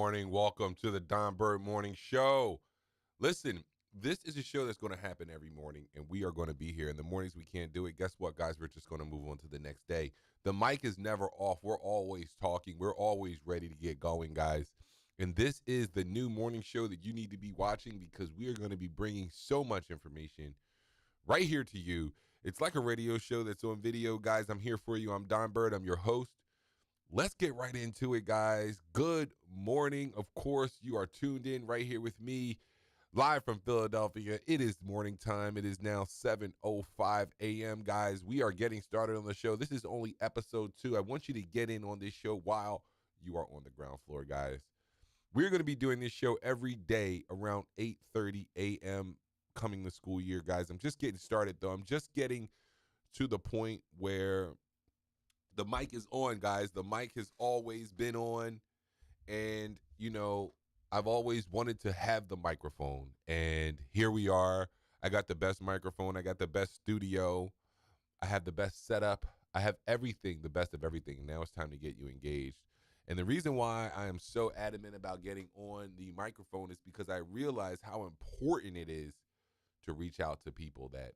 morning. Welcome to the Don Bird Morning Show. Listen, this is a show that's going to happen every morning, and we are going to be here. In the mornings we can't do it. Guess what, guys? We're just going to move on to the next day. The mic is never off. We're always talking. We're always ready to get going, guys. And this is the new morning show that you need to be watching because we are going to be bringing so much information right here to you. It's like a radio show that's on video, guys. I'm here for you. I'm Don Bird. I'm your host. Let's get right into it, guys. Good morning. Of course, you are tuned in right here with me, live from Philadelphia. It is morning time. It is now 7:05 a.m., guys. We are getting started on the show. This is only episode 2. I want you to get in on this show while you are on the ground floor, guys. We're going to be doing this show every day around 8:30 a.m. coming the school year, guys. I'm just getting started, though. I'm just getting to the point where the mic is on, guys. The mic has always been on. And, I've always wanted to have the microphone. And here we are. I got the best microphone. I got the best studio. I have the best setup. I have everything, the best of everything. Now it's time to get you engaged. And the reason why I am so adamant about getting on the microphone is because I realize how important it is to reach out to people that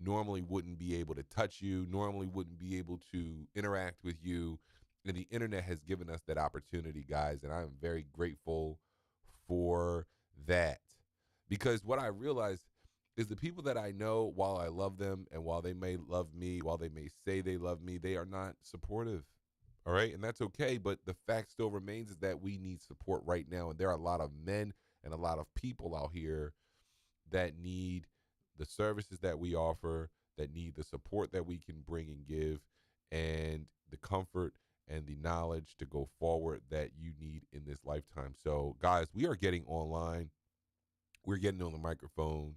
normally wouldn't be able to touch you, normally wouldn't be able to interact with you. And the internet has given us that opportunity, guys. And I'm very grateful for that. Because what I realized is the people that I know, while I love them and while they may love me, while they may say they love me, they are not supportive. All right. And that's okay. But the fact still remains is that we need support right now. And there are a lot of men and a lot of people out here that need the services that we offer, that need the support that we can bring and give, and the comfort and the knowledge to go forward that you need in this lifetime. So, guys, we are getting online. We're getting on the microphone.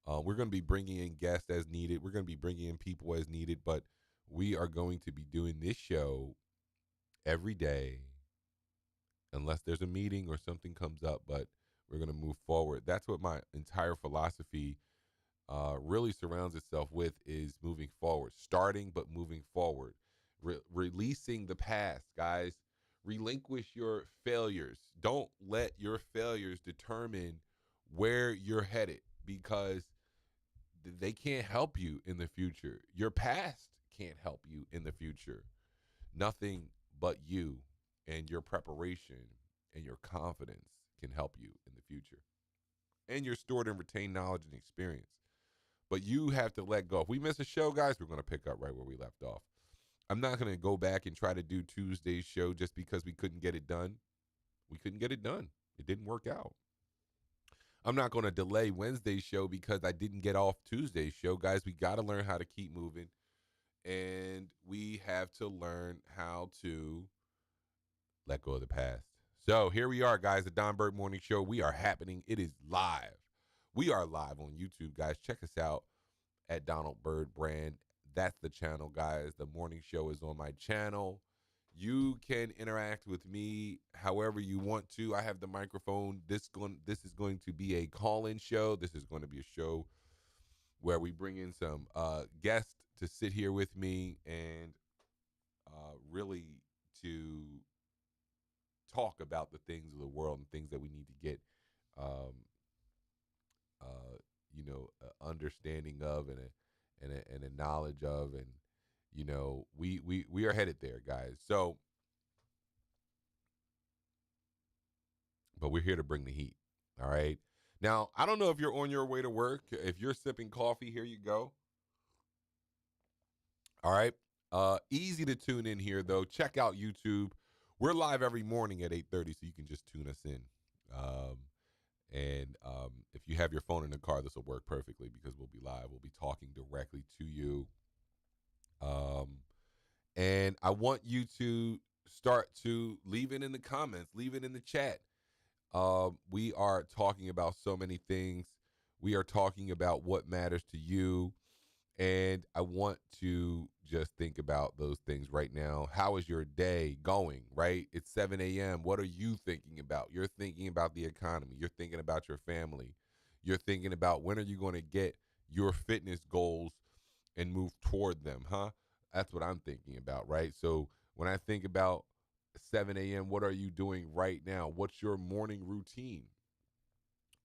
We're going to be bringing in guests as needed. We're going to be bringing in people as needed, but we are going to be doing this show every day unless there's a meeting or something comes up, but we're going to move forward. That's what my entire philosophy really surrounds itself with, is moving forward, starting but moving forward, releasing the past, guys. Relinquish your failures. Don't let your failures determine where you're headed, because they can't help you in the future. Your past can't help you in the future. Nothing but you and your preparation and your confidence can help you in the future, and your stored and retained knowledge and experience. But you have to let go. If we miss a show, guys, we're going to pick up right where we left off. I'm not going to go back and try to do Tuesday's show just because we couldn't get it done. We couldn't get it done. It didn't work out. I'm not going to delay Wednesday's show because I didn't get off Tuesday's show. Guys, we got to learn how to keep moving. And we have to learn how to let go of the past. So here we are, guys, the Don Bird Morning Show. We are happening. It is live. We are live on YouTube, guys. Check us out at Donald.BirdBrand. That's the channel, guys. The morning show is on my channel. You can interact with me however you want to. I have the microphone. This is going to be a call-in show. This is going to be a show where we bring in some guests to sit here with me and really to talk about the things of the world and things that we need to get understanding of and a knowledge of, and we are headed there, guys. So, but we're here to bring the heat. All right. Now, I don't know if you're on your way to work. If you're sipping coffee, here you go. All right. Easy to tune in here, though. Check out YouTube. We're live every morning at 8:30, so you can just tune us in. And if you have your phone in the car, this will work perfectly because we'll be live. We'll be talking directly to you. And I want you to start to leave it in the comments, leave it in the chat. We are talking about so many things. We are talking about what matters to you. And I want to just think about those things right now. How is your day going, right? It's 7 a.m. What are you thinking about? You're thinking about the economy. You're thinking about your family. You're thinking about when are you going to get your fitness goals and move toward them, huh? That's what I'm thinking about, right? So when I think about 7 a.m., what are you doing right now? What's your morning routine,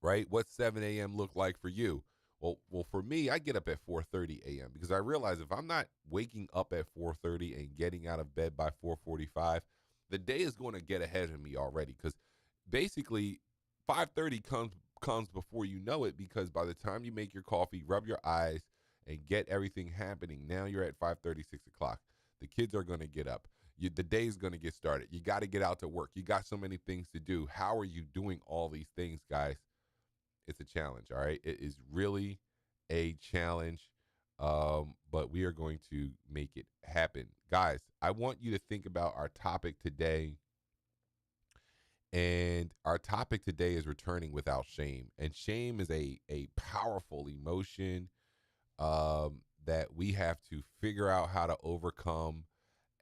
right? What's 7 a.m. look like for you? Well, for me, I get up at 4:30 a.m. because I realize if I'm not waking up at 4:30 and getting out of bed by 4:45, the day is going to get ahead of me already. Because basically, 5:30 comes before you know it. Because by the time you make your coffee, rub your eyes, and get everything happening, now you're at 5:30, 6 o'clock. The kids are going to get up. The day is going to get started. You got to get out to work. You got so many things to do. How are you doing all these things, guys? It's a challenge. All right. It is really a challenge. But we are going to make it happen. Guys, I want you to think about our topic today. And our topic today is returning without shame. And shame is a powerful emotion that we have to figure out how to overcome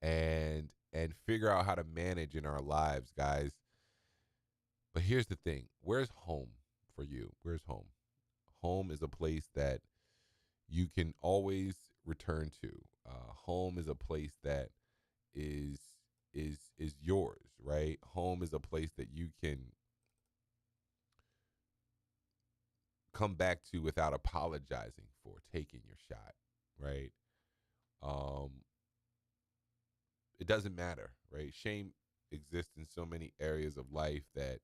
and figure out how to manage in our lives, guys. But here's the thing. Where's home for you? Where's home? Home is a place that you can always return to. Home is a place that is is yours, right? Home is a place that you can come back to without apologizing for taking your shot, right? Um, it doesn't matter, right? Shame exists in so many areas of life that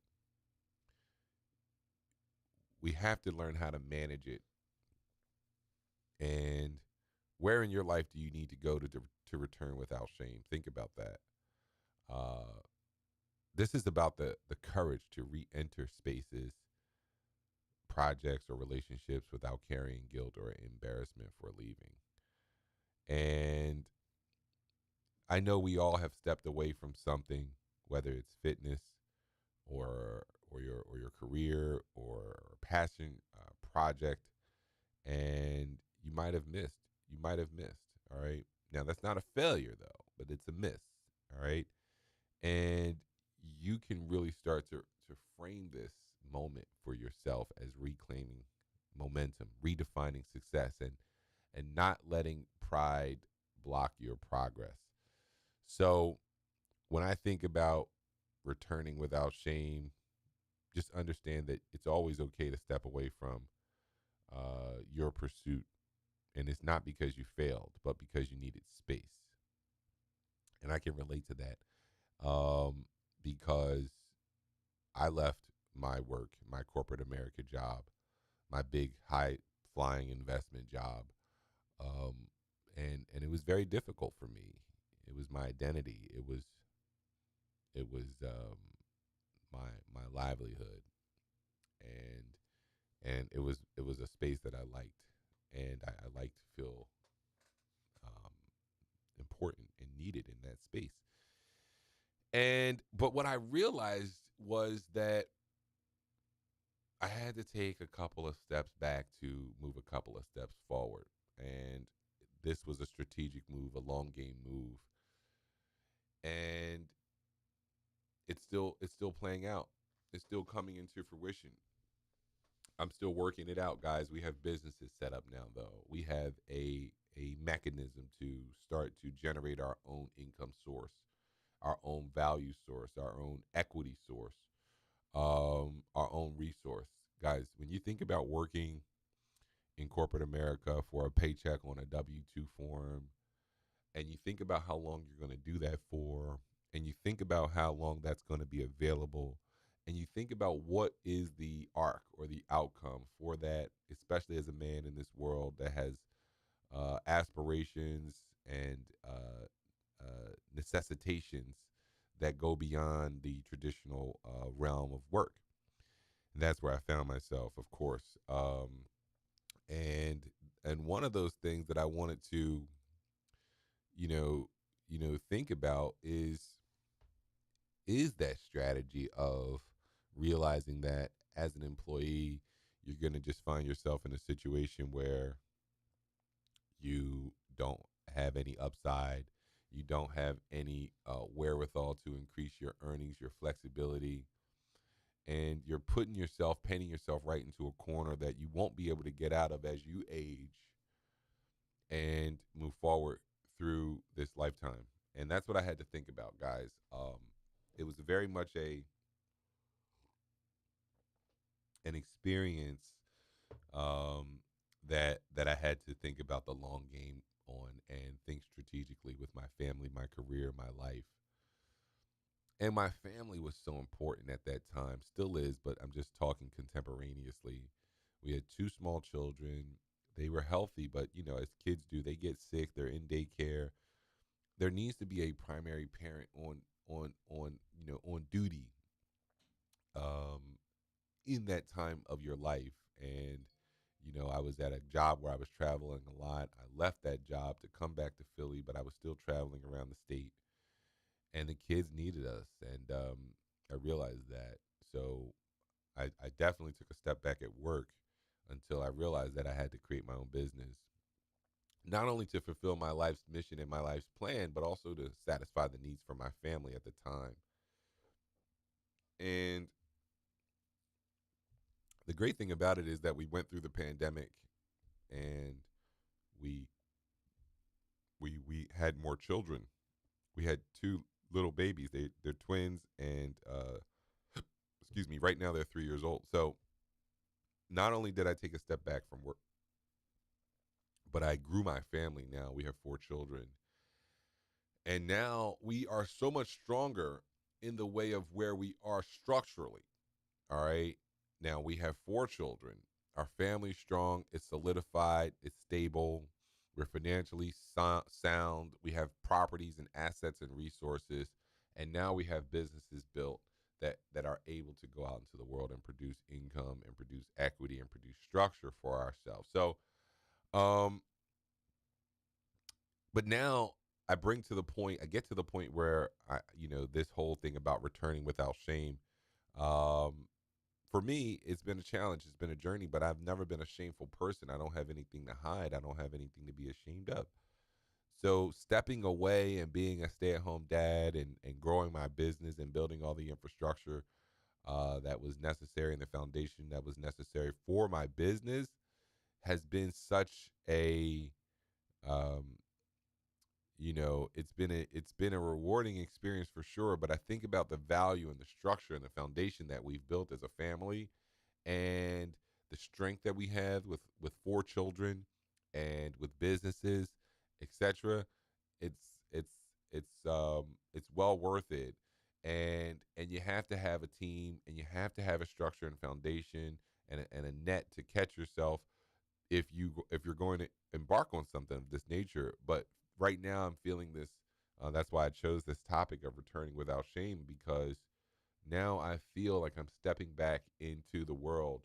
we have to learn how to manage it. And where in your life do you need to go to return without shame? Think about that. Uh, this is about the courage to re-enter spaces, projects, or relationships without carrying guilt or embarrassment for leaving. And I know we all have stepped away from something, whether it's fitness or your career or passion project, and you might have missed. You might have missed. All right. Now that's not a failure though, but it's a miss. All right. And you can really start to frame this moment for yourself as reclaiming momentum, redefining success, and not letting pride block your progress. So when I think about returning without shame, just understand that it's always okay to step away from your pursuit. And it's not because you failed, but because you needed space. And I can relate to that because I left my work, my corporate America job, my big high flying investment job. Um, and it was very difficult for me. It was my identity. It was my livelihood, and it was a space that I liked, and I liked to feel um, important and needed in that space. But what I realized was that I had to take a couple of steps back to move a couple of steps forward. And this was a strategic move, a long game move. And it's still playing out. It's still coming into fruition. I'm still working it out, guys. We have businesses set up now though. We have a mechanism to start to generate our own income source, our own value source, our own equity source, our own resource. Guys, when you think about working in corporate America for a paycheck on a W 2 form, and you think about how long you're going to do that for, and you think about how long that's going to be available, and you think about what is the arc or the outcome for that, especially as a man in this world that has aspirations and necessitations that go beyond the traditional realm of work. And that's where I found myself, of course. And and one of those things that I wanted to, you know, think about is that strategy of realizing that as an employee, you're going to just find yourself in a situation where you don't have any upside, you don't have any wherewithal to increase your earnings, your flexibility, and you're painting yourself right into a corner that you won't be able to get out of as you age and move forward through this lifetime. And that's what I had to think about, guys. It was very much a an experience um, that I had to think about the long game on and think strategically with my family, my career, my life. And my family was so important at that time, still is, but I'm just talking contemporaneously. We had two small children. They were healthy, but as kids do, they get sick, they're in daycare. There needs to be a primary parent on duty um, in that time of your life. And I was at a job where I was traveling a lot. I left that job to come back to Philly, but I was still traveling around the state, and the kids needed us, and I realized that. So I definitely took a step back at work until I realized that I had to create my own business, not only to fulfill my life's mission and my life's plan, but also to satisfy the needs for my family at the time. And the great thing about it is that we went through the pandemic, and we we had more children. We had two little babies. They're twins, and excuse me. Right now they're 3 years old. So not only did I take a step back from work, but I grew my family. Now we have four children, and now we are so much stronger in the way of where we are structurally. All right. Now we have four children. Our family's strong. It's solidified. It's stable. We're financially sound. We have properties and assets and resources. And now we have businesses built that are able to go out into the world and produce income and produce equity and produce structure for ourselves. So, um, but now I get to the point where this whole thing about returning without shame. Um, for me, it's been a challenge. It's been a journey, but I've never been a shameful person. I don't have anything to hide. I don't have anything to be ashamed of. So stepping away and being a stay-at-home dad and growing my business and building all the infrastructure that was necessary and the foundation that was necessary for my business has been such a um, it's been a rewarding experience for sure. But I think about the value and the structure and the foundation that we've built as a family, and the strength that we have with four children and with businesses, etc. It's it's well worth it. And you have to have a team, and you have to have a structure and foundation, and a net to catch yourself if you're going to embark on something of this nature. But right now I'm feeling this. That's why I chose this topic of returning without shame, because now I feel like I'm stepping back into the world,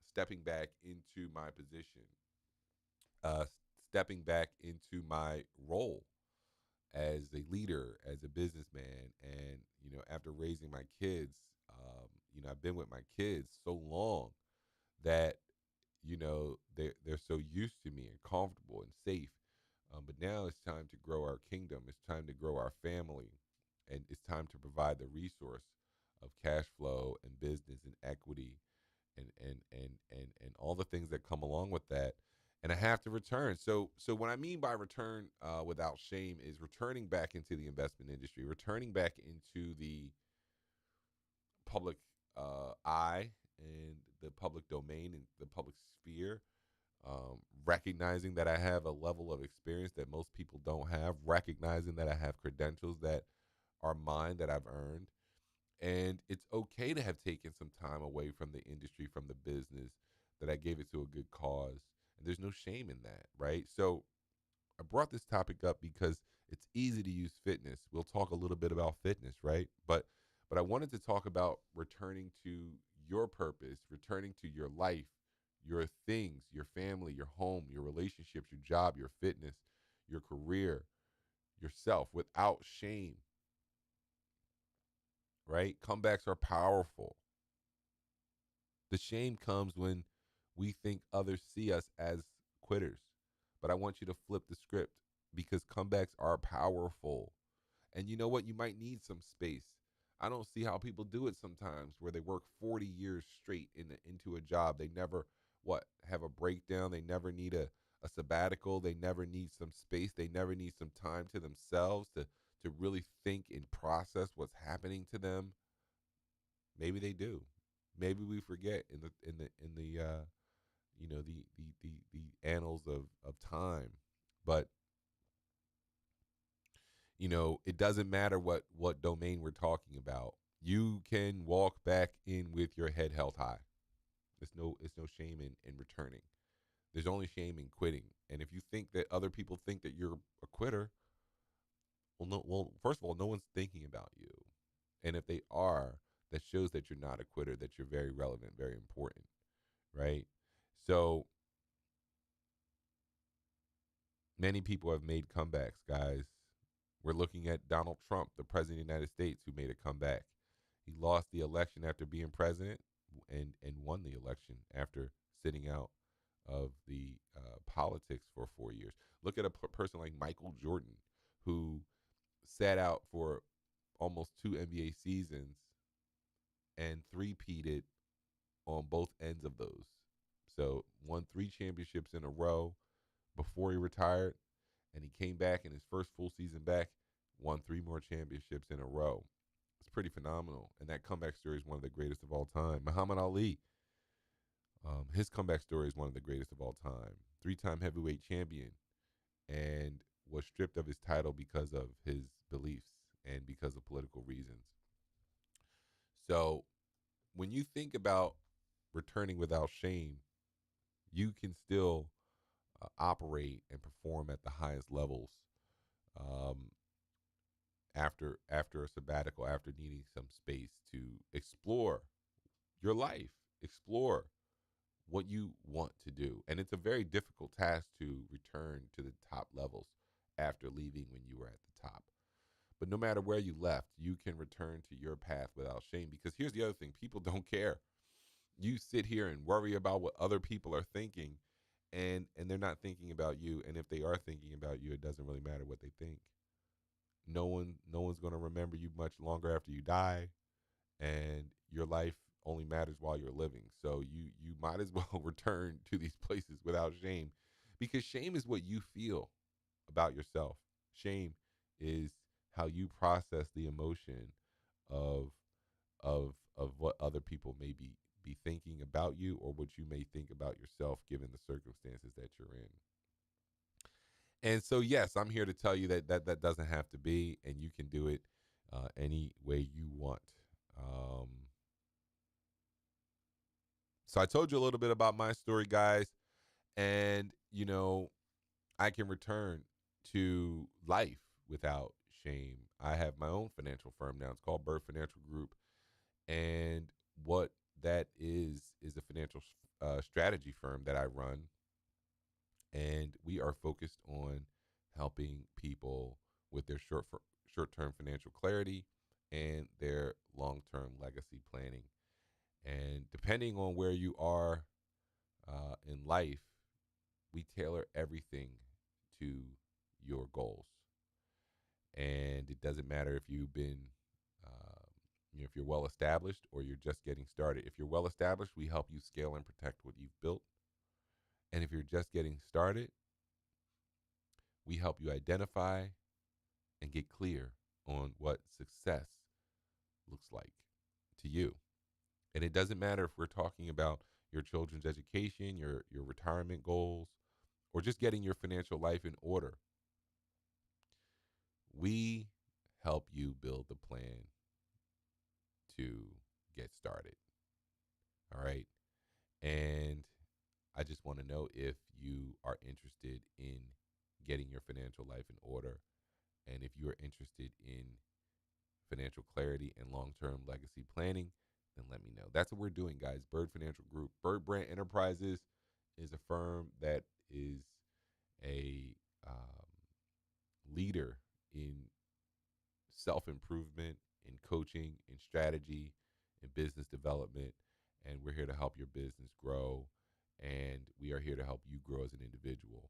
stepping back into my position, uh, stepping back into my role as a leader, as a businessman. And after raising my kids, I've been with my kids so long that they're so used to me and comfortable and safe. But now it's time to grow our kingdom. It's time to grow our family, and it's time to provide the resource of cash flow and business and equity and all the things that come along with that. And I have to return. So what I mean by return without shame is returning back into the investment industry, returning back into the public eye and the public domain and the public sphere, recognizing that I have a level of experience that most people don't have, recognizing that I have credentials that are mine, that I've earned. And it's okay to have taken some time away from the industry, from the business, that I gave it to a good cause. And there's no shame in that, right? So I brought this topic up because it's easy to use fitness. We'll talk a little bit about fitness, right? But I wanted to talk about returning to your purpose, returning to your life, your things, your family, your home, your relationships, your job, your fitness, your career, yourself without shame, right? Comebacks are powerful. The shame comes when we think others see us as quitters. But I want you to flip the script, because comebacks are powerful. And you know what? You might need some space. I don't see how people do it sometimes, where they work 40 years straight into a job. They never have a breakdown. They never need a sabbatical. They never need some space. They never need some time to themselves to really think and process what's happening to them, maybe they do. Maybe we forget in the the annals of time. But it doesn't matter what domain we're talking about. You can walk back in with your head held high. It's no shame in returning. There's only shame in quitting. And if you think that other people think that you're a quitter, well, no. Well, first of all, no one's thinking about you. And if they are, that shows that you're not a quitter. That you're very relevant, very important, right? So many people have made comebacks, guys. We're looking at Donald Trump, the president of the United States, who made a comeback. He lost the election after being president and won the election after sitting out of the politics for 4 years. Look at a person like Michael Jordan, who sat out for almost 2 NBA seasons and three-peated on both ends of those. So won 3 championships in a row before he retired, and he came back in his first full season back, won 3 more championships in a row. It's pretty phenomenal, and that comeback story is one of the greatest of all time. Muhammad Ali, his comeback story is one of the greatest of all time. 3-time heavyweight champion, and was stripped of his title because of his beliefs and because of political reasons. So when you think about returning without shame, you can still operate and perform at the highest levels um, after a sabbatical, after needing some space to explore your life, explore what you want to do. And it's a very difficult task to return to the top levels after leaving when you were at the top. But no matter where you left, you can return to your path without shame. Because here's the other thing: people don't care. You sit here and worry about what other people are thinking, and they're not thinking about you. And if they are thinking about you, it doesn't really matter what they think. No one's going to remember you much longer after you die, and your life only matters while you're living. So you might as well return to these places without shame, because shame is what you feel about yourself. Shame is how you process the emotion of of what other people may be thinking about you, or what you may think about yourself given the circumstances that you're in. And so, yes, I'm here to tell you that doesn't have to be, and you can do it any way you want. Um, so I told you a little bit about my story, guys, and I can return to life without shame. I have my own financial firm now. It's called Bird Financial Group, and what that is a financial strategy firm that I run, and we are focused on helping people with their short-term financial clarity and their long-term legacy planning. And depending on where you are in life, we tailor everything to your goals. And it doesn't matter if you've been, if you're well established or you're just getting started. If you're well established, we help you scale and protect what you've built. And if you're just getting started, we help you identify and get clear on what success looks like to you. And it doesn't matter if we're talking about your children's education, your retirement goals, or just getting your financial life in order. We help you build the plan to get started. All right. And I just want to know if you are interested in getting your financial life in order. And if you are interested in financial clarity and long-term legacy planning, then let me know. That's what we're doing, guys. Bird Financial Group. BirdBrand Enterprises is a firm that is a leader in self-improvement, in coaching, in strategy, in business development. And we're here to help your business grow. And we are here to help you grow as an individual.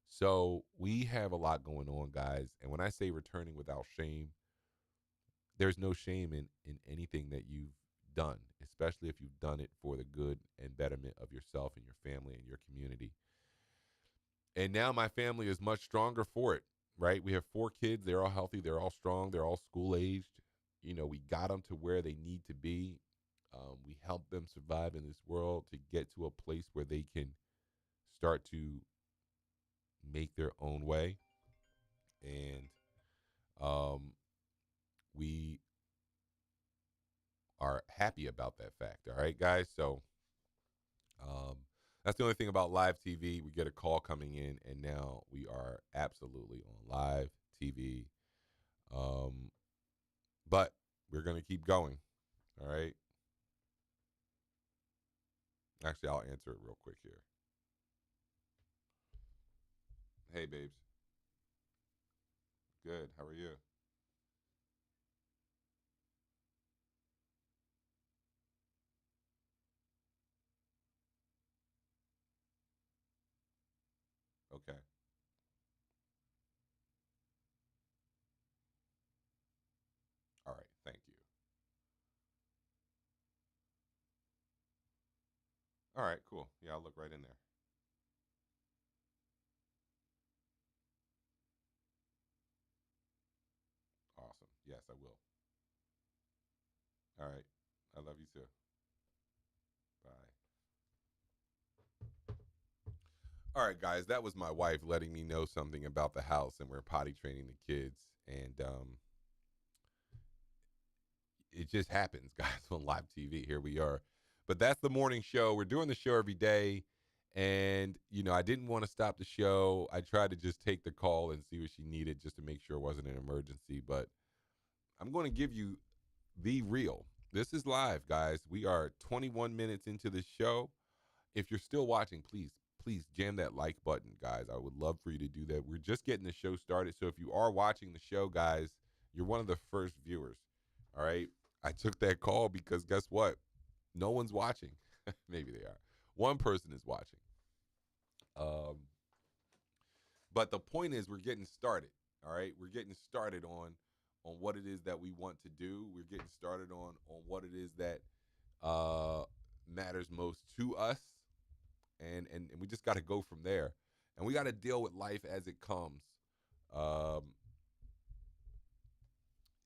So we have a lot going on, guys. And when I say returning without shame, there's no shame in anything that you've done, especially if you've done it for the good and betterment of yourself and your family and your community. And now my family is much stronger for it. right? We have 4 kids. They're all healthy. They're all strong. They're all school aged. We got them to where they need to be. We help them survive in this world to get to a place where they can start to make their own way. And um, we are happy about that fact. All right, guys. So um, that's the only thing about live TV. We get a call coming in, and now we are absolutely on live TV. Um, but we're going to keep going. All right. Actually, I'll answer it real quick here. Hey, babes. Good. How are you? Okay. All right. Thank you. All right. Cool. Yeah, I'll look right in there. Awesome. Yes, I will. All right. I love you too. Bye. All right, guys. That was my wife letting me know something about the house, and we're potty training the kids. And it just happens, guys, on live TV. Here we are. But that's the morning show. We're doing the show every day. And, I didn't want to stop the show. I tried to just take the call and see what she needed just to make sure it wasn't an emergency. But I'm going to give you the real. This is live, guys. We are 21 minutes into the show. If you're still watching, please jam that like button, guys. I would love for you to do that. We're just getting the show started. So if you are watching the show, guys, you're one of the first viewers. All right. I took that call because guess what? No one's watching. Maybe they are. One person is watching. Um, but the point is, we're getting started. All right. We're getting started on what it is that we want to do. We're getting started on what it is that uh, matters most to us, and we just got to go from there, and we got to deal with life as it comes. Um,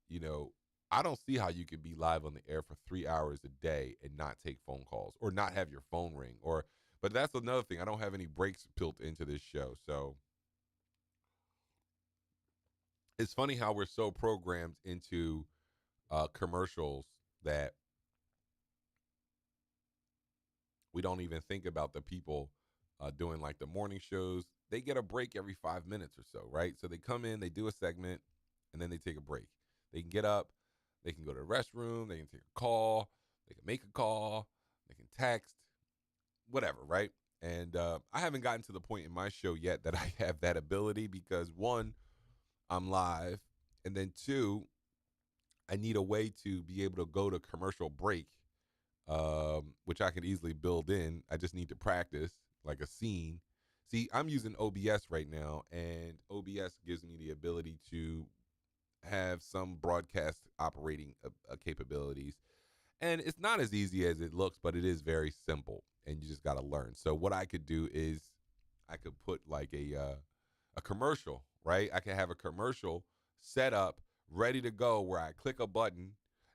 you know, I don't see how you can be live on the air for 3 hours a day and not take phone calls or not have your phone ring. But that's another thing. I don't have any breaks built into this show, so it's funny how we're so programmed into commercials that we don't even think about the people doing like the morning shows. They get a break every 5 minutes or so, right? So they come in, they do a segment, and then they take a break. They can get up, they can go to the restroom, they can take a call, they can make a call, they can text, whatever, right? And I haven't gotten to the point in my show yet that I have that ability because one, I'm live, and then two, I need a way to be able to go to commercial break, which I can easily build in. I just need to practice like a scene. See, I'm using OBS right now, and OBS gives me the ability to have some broadcast operating capabilities. And it's not as easy as it looks, but it is very simple, and you just got to learn. So what I could do is I could put like a commercial, right? I could have a commercial set up, ready to go, where I click a button,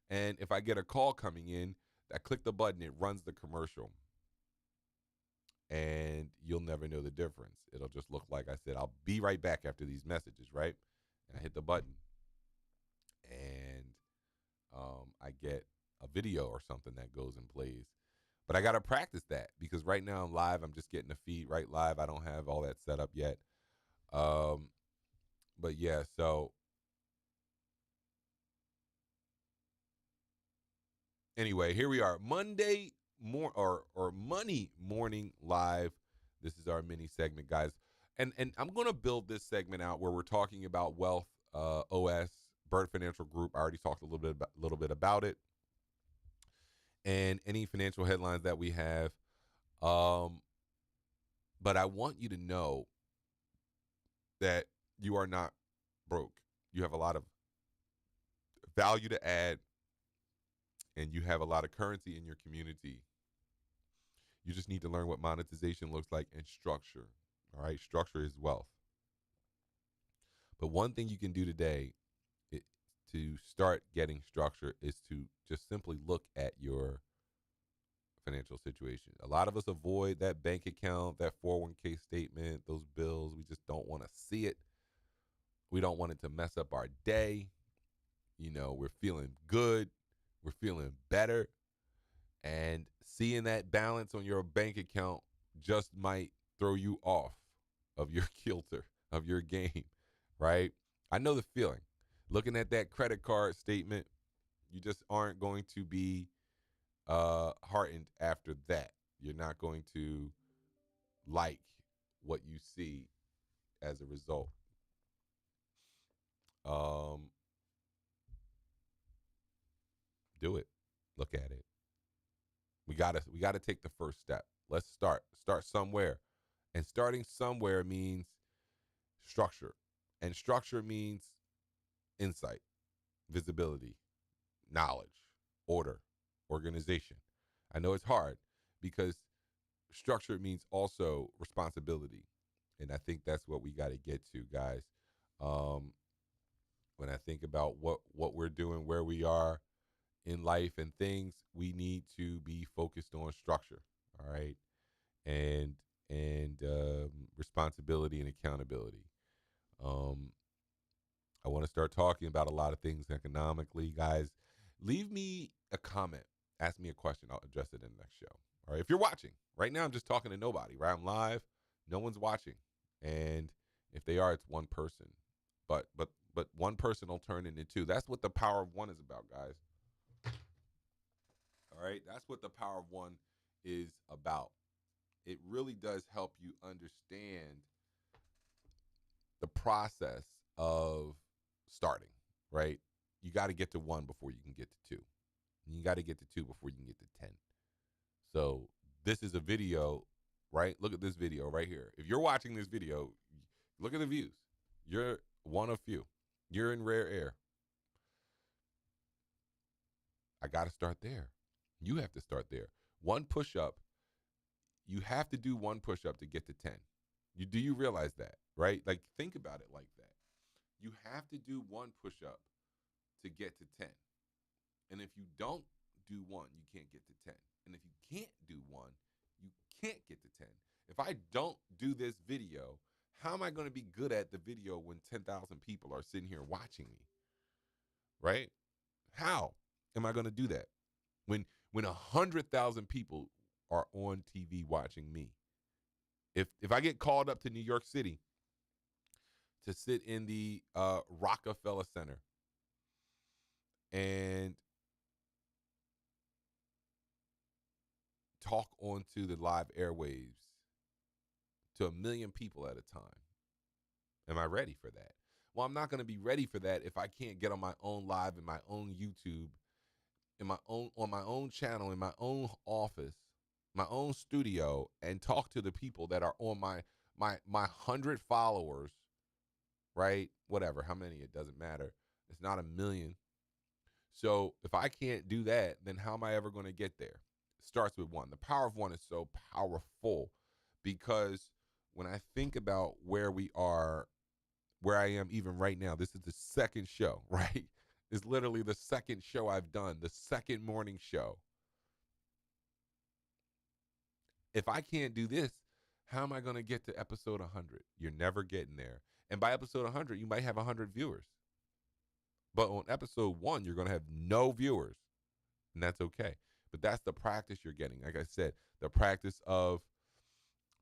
and if I get a call coming in, I click the button, it runs the commercial, and you'll never know the difference. It'll just look like I said, I'll be right back after these messages, right? And I hit the button, and I get a video or something that goes and plays. But I got to practice that because right now I'm live. I'm just getting the feed right live. I don't have all that set up yet. Um, but yeah, so anyway, here we are, Monday or Money Morning Live. This is our mini segment, guys, and I'm going to build this segment out where we're talking about wealth, OS, Bird Financial Group. I already talked a little bit about it, and any financial headlines that we have. Um, but I want you to know that you are not broke. You have a lot of value to add, and you have a lot of currency in your community. You just need to learn what monetization looks like and structure. All right, structure is wealth. But one thing you can do today to start getting structure is to just simply look at your financial situation. A lot of us avoid that bank account, that 401k statement, those bills. We just don't want to see it. We don't want it to mess up our day. We're feeling good. We're feeling better. And seeing that balance on your bank account just might throw you off of your kilter, of your game, right? I know the feeling. Looking at that credit card statement, you just aren't going to be heartened after that. You're not going to like what you see as a result. Do it. Look at it. We gotta take the first step. Let's start somewhere, and starting somewhere means structure, and structure means insight, visibility, knowledge, order, organization. I know it's hard because structure means also responsibility, and I think that's what we got to get to, guys. When I think about what we're doing, where we are in life and things, we need to be focused on structure. All right, and responsibility and accountability. Um, I want to start talking about a lot of things economically, guys. Leave me a comment. Ask me a question. I'll address it in the next show. All right. If you're watching right now, I'm just talking to nobody, right? I'm live. No one's watching. And if they are, it's one person. But one person will turn into two. That's what the power of one is about, guys. All right. That's what the power of one is about. It really does help you understand the process of starting, right? You got to get to one before you can get to two. And you got to get to two before you can get to 10. So this is a video, right? Look at this video right here. If you're watching this video, look at the views. You're one of few. You're in rare air. I got to start there. You have to start there. One push-up, you have to do one push-up to get to 10. Do you realize that, right? Like, think about it like that. You have to do one push-up to get to 10. And if you don't do one, you can't get to 10. And if you can't do one, you can't get to 10. If I don't do this video, how am I going to be good at the video when 10,000 people are sitting here watching me? Right? How am I going to do that when 100,000 people are on TV watching me? If I get called up to New York City to sit in the Rockefeller Center and talk onto the live airwaves to 1 million people at a time, am I ready for that? Well, I'm not going to be ready for that if I can't get on my own live in my own YouTube, on my own channel, in my own office, my own studio, and talk to the people that are on my 100 followers, right? Whatever, how many, it doesn't matter. It's not 1 million. So if I can't do that, then how am I ever going to get there? It starts with one. The power of one is so powerful because when I think about where we are, where I am even right now, this is the second show, right? It's literally the second show I've done, the second morning show. If I can't do this, how am I going to get to episode 100? You're never getting there. And by episode 100, you might have 100 viewers. But on episode 1, you're going to have no viewers. And that's okay. But that's the practice you're getting. Like I said, the practice of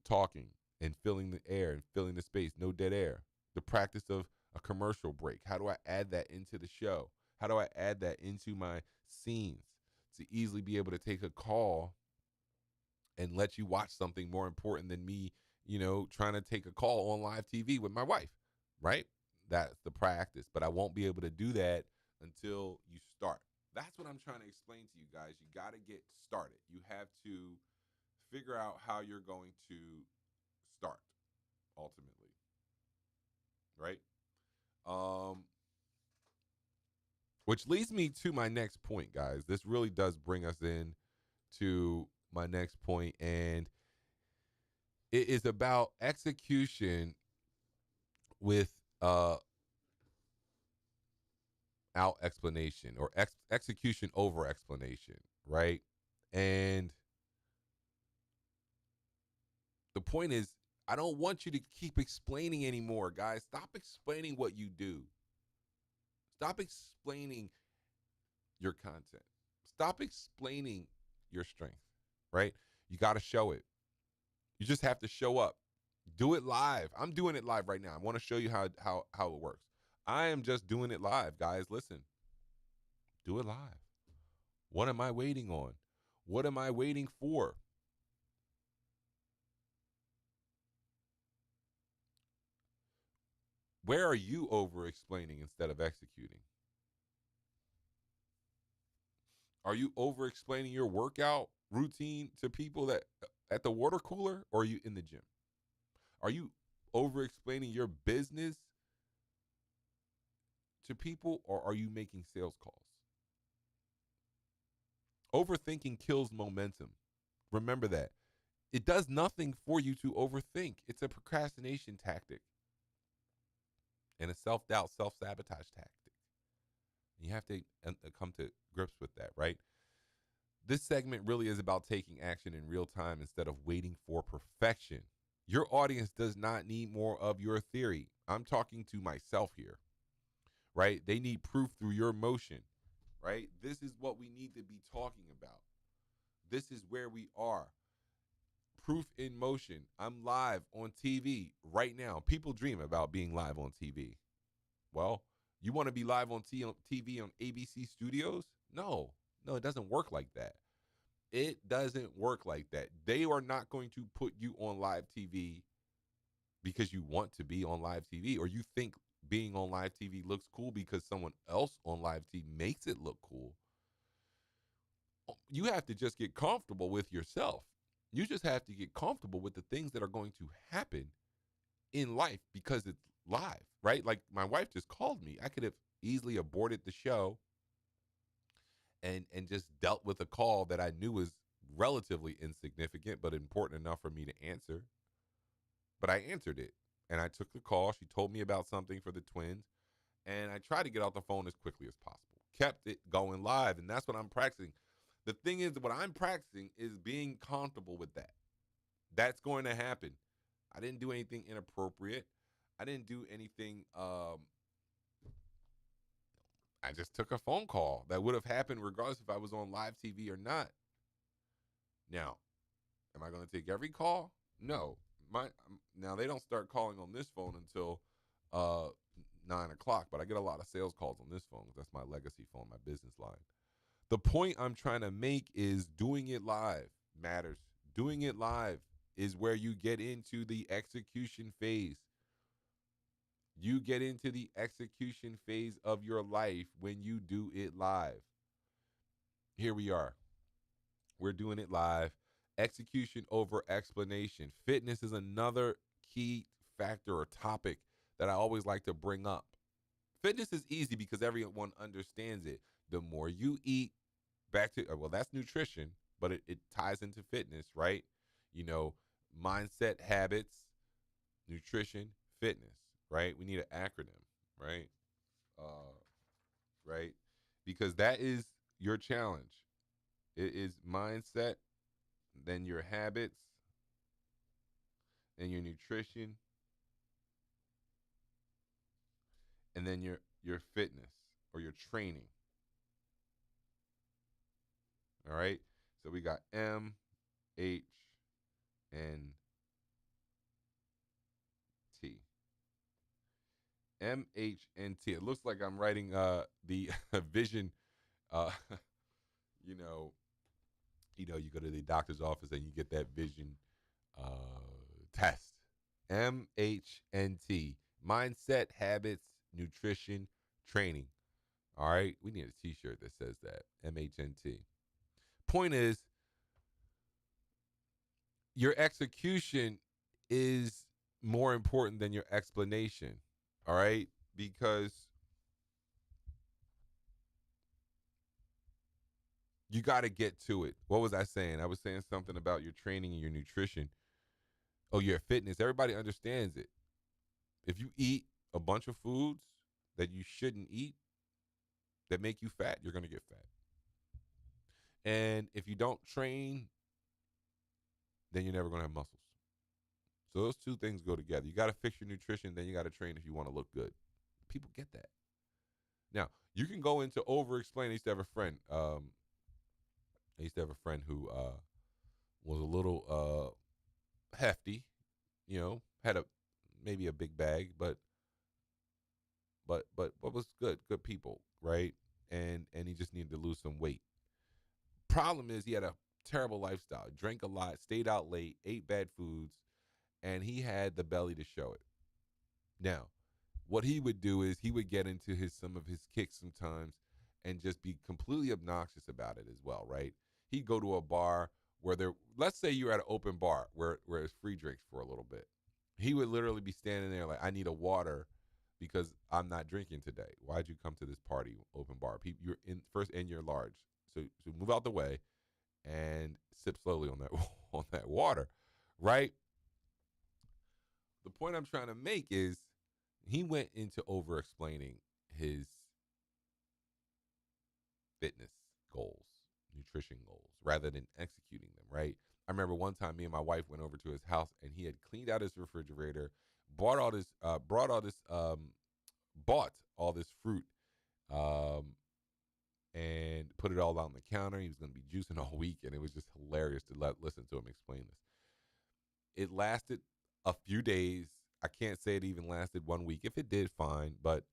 talking and filling the air and filling the space, no dead air. The practice of a commercial break. How do I add that into the show? How do I add that into my scenes to easily be able to take a call and let you watch something more important than me, trying to take a call on live TV with my wife, right? That's the practice. But I won't be able to do that until you start. That's what I'm trying to explain to you guys. You got to get started. You have to figure out how you're going to start ultimately, right? Which leads me to my next point, guys. This really does bring us in to my next point, and it is about execution with out explanation or execution over explanation, right? And the point is, I don't want you to keep explaining anymore, guys. Stop explaining what you do. Stop explaining your content. Stop explaining your strength, right? You got to show it. You just have to show up. Do it live. I'm doing it live right now. I want to show you how it works. I am just doing it live, guys. Listen, do it live. What am I waiting on? What am I waiting for? Where are you over explaining instead of executing? Are you over explaining your workout routine to people that at the water cooler, or are you in the gym? Are you over explaining your business to people, or are you making sales calls? Overthinking kills momentum. Remember that. It does nothing for you to overthink. It's a procrastination tactic and a self doubt, self sabotage tactic. You have to come to grips with that, right? This segment really is about taking action in real time instead of waiting for perfection. Your audience does not need more of your theory. I'm talking to myself here, right? They need proof through your motion, right? This is what we need to be talking about. This is where we are. Proof in motion. I'm live on TV right now. People dream about being live on TV. Well, you want to be live on TV on ABC Studios? No, it doesn't work like that. It doesn't work like that. They are not going to put you on live TV because you want to be on live TV, or you think being on live TV looks cool because someone else on live TV makes it look cool. You have to just get comfortable with yourself. You just have to get comfortable with the things that are going to happen in life because it's live, right? Like my wife just called me. I could have easily aborted the show and just dealt with a call that I knew was relatively insignificant but important enough for me to answer. But I answered it and I took the call. She told me about something for the twins, and I tried to get off the phone as quickly as possible. Kept it going live, and that's what I'm practicing. The thing is, what I'm practicing is being comfortable with that. That's going to happen. I didn't do anything inappropriate. I didn't do anything. I just took a phone call that would have happened regardless if I was on live TV or not. Now, am I going to take every call? No. Now they don't start calling on this phone until 9 o'clock, but I get a lot of sales calls on this phone. That's my legacy phone, my business line. The point I'm trying to make is doing it live matters. Doing it live is where you get into the execution phase. You get into the execution phase of your life when you do it live. Here we are. We're doing it live. Execution over explanation. Fitness is another key factor or topic that I always like to bring up. Fitness is easy because everyone understands it. The more you eat, well, that's nutrition, but it ties into fitness, right? You know, mindset, habits, nutrition, fitness, right? We need an acronym, right? Uh, right? Because that is your challenge. It is mindset, then your habits, and your nutrition, and then your fitness or your training. All right. So we got M, H, and T. M, H, and T. It looks like I'm writing the vision. Uh, you know, you go to the doctor's office and you get that vision test. M, H, and T. Mindset, habits, nutrition, training. All right. We need a T-shirt that says that. MHNT. Point is, your execution is more important than your explanation. All right. Because you got to get to it. What was I saying? I was saying something about your training and your nutrition. Oh, your fitness. Everybody understands it. If you eat a bunch of foods that you shouldn't eat, that make you fat, you're going to get fat. And if you don't train, then you're never going to have muscles. So those two things go together. You got to fix your nutrition, then you got to train if you want to look good. People get that. Now, you can go into over-explain. I used to have a friend. Who was a little hefty, had maybe a big bag, but was good people, right? And he just needed to lose some weight. Problem is, he had a terrible lifestyle. Drank a lot, stayed out late, ate bad foods, and he had the belly to show it. Now, what he would do is he would get into some of his kicks sometimes and just be completely obnoxious about it as well, right? He'd go to a bar where let's say you're at an open bar where it's free drinks for a little bit. He would literally be standing there like, I need a water because I'm not drinking today. Why'd you come to this party, open bar? You're in first and you're large. So move out the way and sip slowly on that on that water, right? The point I'm trying to make is he went into over explaining his fitness goals, nutrition goals, rather than executing them, right? I remember one time me and my wife went over to his house and he had cleaned out his refrigerator, bought all this fruit, and put it all out on the counter. He was going to be juicing all week, and it was just hilarious to listen to him explain this. It lasted a few days. I can't say it even lasted 1 week. If it did, fine. But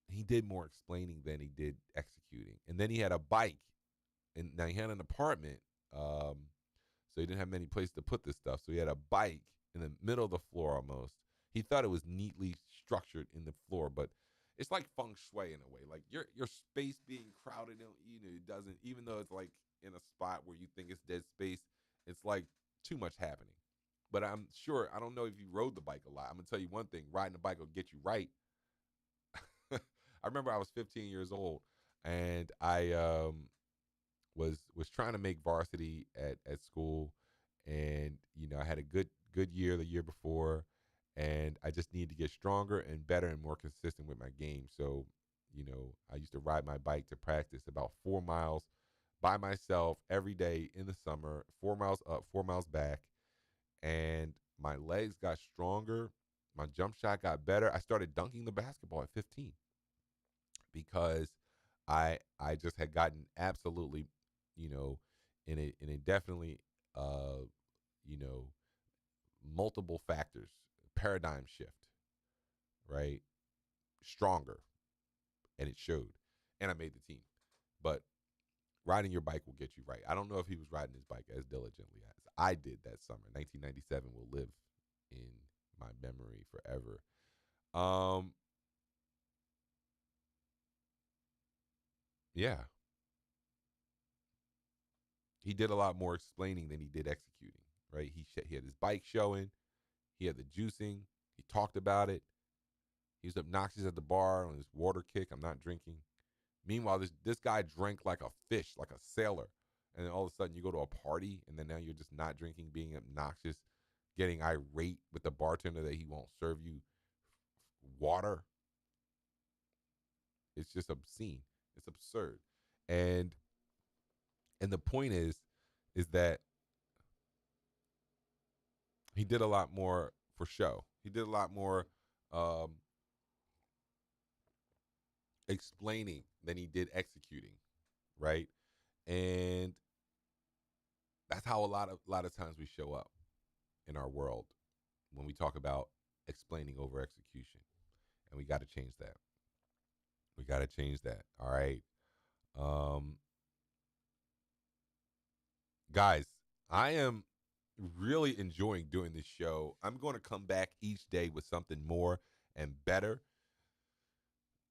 he did more explaining than he did executing. And then he had a bike. And now he had an apartment, so he didn't have many places to put this stuff. So he had a bike in the middle of the floor almost. He thought it was neatly structured in the floor, but it's like feng shui in a way. Like your space being crowded, it doesn't, even though it's like in a spot where you think it's dead space, it's like too much happening. But I'm sure, I don't know if you rode the bike a lot. I'm going to tell you one thing, riding the bike will get you right. I remember I was 15 years old and I was trying to make varsity at school, and I had a good year the year before, and I just needed to get stronger and better and more consistent with my game. So, I used to ride my bike to practice about 4 miles by myself every day in the summer, 4 miles up, 4 miles back, and my legs got stronger. My jump shot got better. I started dunking the basketball at 15 because I just had gotten absolutely, in a definitely, you know, multiple factors, paradigm shift, right? Stronger, and it showed, and I made the team. But riding your bike will get you right. I don't know if he was riding his bike as diligently as I did that summer. 1997 will live in my memory forever. Yeah, he did a lot more explaining than he did executing. Right? He had his bike showing. He had the juicing. He talked about it. He was obnoxious at the bar on his water kick. I'm not drinking. Meanwhile, this guy drank like a fish, like a sailor. And then all of a sudden you go to a party and then now you're just not drinking, being obnoxious, getting irate with the bartender that he won't serve you water. It's just obscene. It's absurd. And the point is that he did a lot more for show. He did a lot more um, explaining than he did executing, right? And that's how a lot of times we show up in our world when we talk about explaining over execution. And we got to change that. We got to change that. All right. Um, Guys, I am really enjoying doing this show. I'm going to come back each day with something more and better.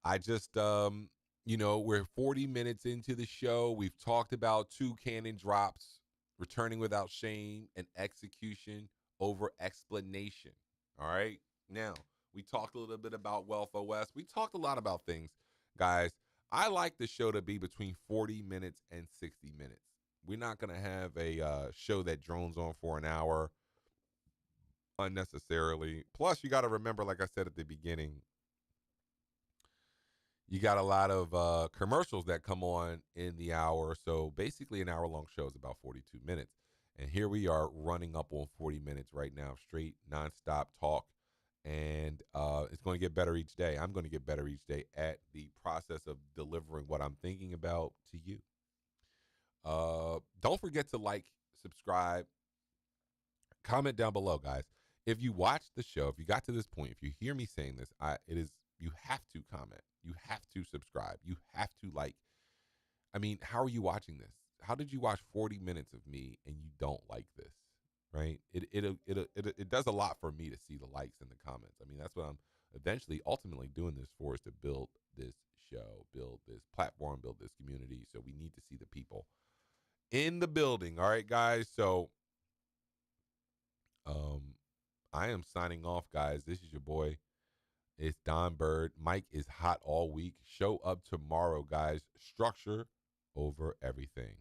I just, we're 40 minutes into the show. We've talked about 2 cannon drops, returning without shame, and execution over explanation. All right. Now, we talked a little bit about Wealth OS. We talked a lot about things, guys. I like the show to be between 40 minutes and 60 minutes. We're not going to have a show that drones on for an hour unnecessarily. Plus, you got to remember, like I said at the beginning, You got a lot of commercials that come on in the hour. So basically, an hour long show is about 42 minutes. And here we are running up on 40 minutes right now, straight nonstop talk. And it's going to get better each day. I'm going to get better each day at the process of delivering what I'm thinking about to you. Don't forget to like, subscribe, comment down below, guys. If you watched the show, if you got to this point, if you hear me saying this, it is you have to comment, you have to subscribe, you have to like. I mean, how are you watching this? How did you watch 40 minutes of me and you don't like this? Right? It does a lot for me to see the likes and the comments. I mean, that's what I'm eventually, ultimately doing this for, is to build this show, build this platform, build this community. So we need to see the people in the building. All right, guys. So um I am signing off, guys. This is your boy. It's Don Bird. Mike is hot all week. Show up tomorrow, guys. Structure over everything.